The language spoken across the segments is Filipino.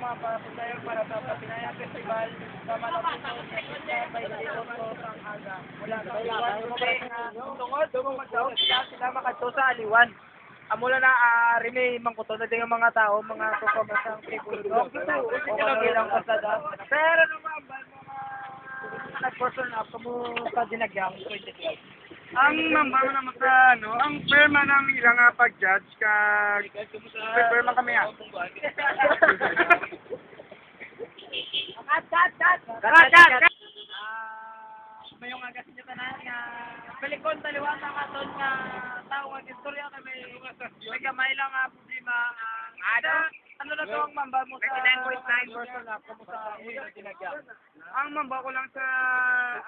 mga papuntayo para sa Papinaya Festival sa Malaputo, Nekita, Bayliyoto, sang aga. Mula sa Aliwan, tungod, dumumagdaw sila makadto sa Aliwan. Amula na rimay mangkuto na din ang mga tao, mga kukumasang tribulong, o ano ilang kasada. Pero naman, mga nag-person up, kamo sa dinagyang 2012. Ang mambang naman sa ang perma ng ilang pag-judge kag perma kami ah. Kat! Mayong agas niyo tanan nga pelikon taliwan ang aton nga tao nga istorya kay may gamay lang nga problema ano na to ang mamba mo sa 99.9 person na kamo sa ulo dinagya. Ang mamba ko lang sa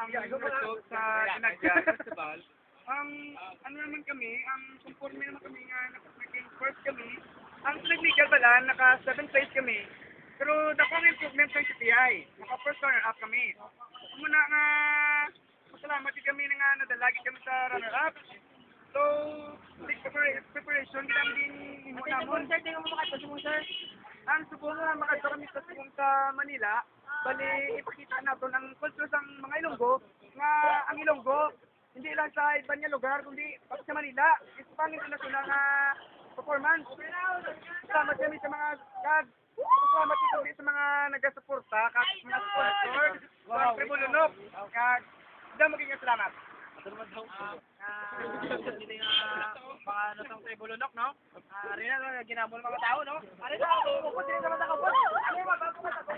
result sa Dinagya Festival. Ano naman kami, ang conforme naman kami nga naging first kami. Ang technical pala, naka 7th place kami. Pero dakong improvement ng CPI. Naka first runner up kami. Muna nga, masalamat din kami nga nadalagi kami sa runner up. So, preparation, kita din imo namon. Sir, tingnan mo makadto mo sir. Ang subong nga makadto kami sa subong sa Manila, bali ipakita naton ang kultura sang mga Ilonggo nga ang Ilonggo hindi lang sa iba niya lugar kundi pati sa Manila is pang international nga performance. Salamat kami sa mga salamat kami sa mga nagasuporta kag mga sponsor sa Tribulunok kag damo maging salamat. Hindi nga mga ano tong tribulunok, no? Ari na ginamol mga tao, no? Ari na, kung sino naman ako. Ano ba bago ka sa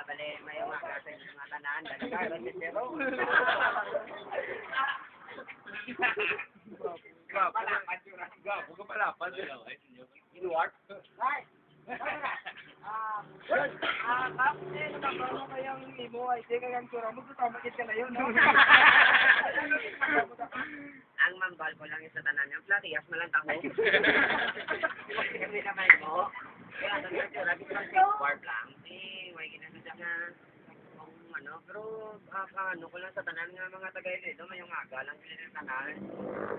Bale, may umaga sa mga tanan, dalaga, resistero. Inuwart? Kapte, nagkakaroon mo kayang imo, ay di kayang tura mo, tutamakit ka na yun, no? Ang mambal ko lang yung sa tanan yung platiyas malantang mo. Kasi naman mo. Kaya ano yung tura, gusto lang safeguard lang. May ginagawa nga kung ano. Pero ano ko lang sa tanan nga mga taga-Iloilo, may yung aga lang sila ng tanan.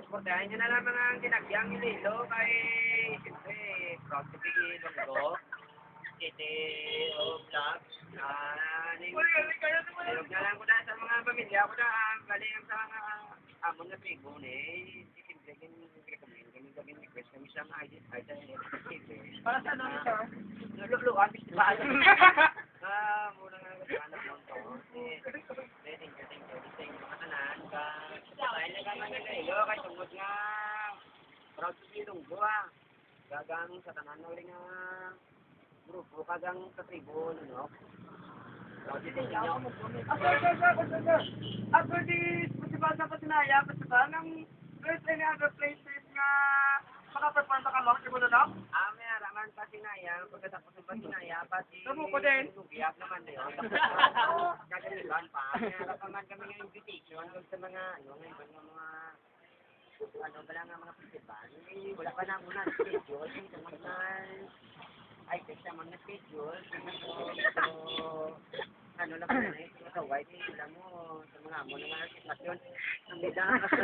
Supportahan nyo na lang mga ginagyang Iloilo kay siyempre proud to be Ilonggo. City of Vlog. Tulog na lang ko na sa mga pamilya ko na galing sa mga amon na tribo eh. Simple kami request kami sa mga ID. Para sa ano ito? Luluan, festival. Muna nga anak mo to. Thank you mga tanan. Dahil nagaman na kayo, kay tungkol nga proud to be Ilonggo gagang sa tanan na uling grupo kagang sa tribo, no? Sir. After this festival sa Patinaya, festival ng first and other places nga makaperform sa kalong tribulunok? May araman Patinaya, pagkatapos ng Patinaya, pati Tumuko din. Lugiyak naman na yun. Gagaliban pa. May araman kami ng invitation sa mga, wala nga mga festival. Wala pa na muna schedule. Sa mga ay, sa mga schedule. Ano lang po na sa white, wala mo, sa mga amo ng mga sitwasyon. Ang bida kasi,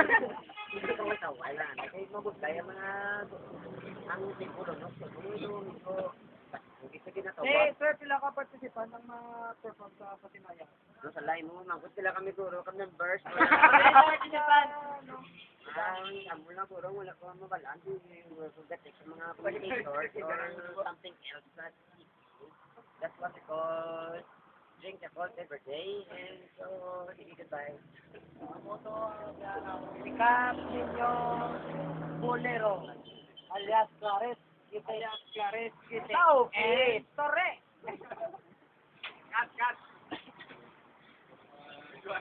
hindi ko matawa lang. Kasi mabugay ang mga, ang siguro, no? So, hindi sa ginatawa. Sir, sila ka participant ng mga perform sa Patinaya. No, sa line mo, mangkot sila kami guro, kami ng verse. Amo lang guro, wala ko mabalaan. Pagdating sa mga communicators or something else that's what we call drink the cold every day, and so, sige, goodbye. Sikat ninyo bolero, alias Clares, Kite, and Torre. Cut. Dua.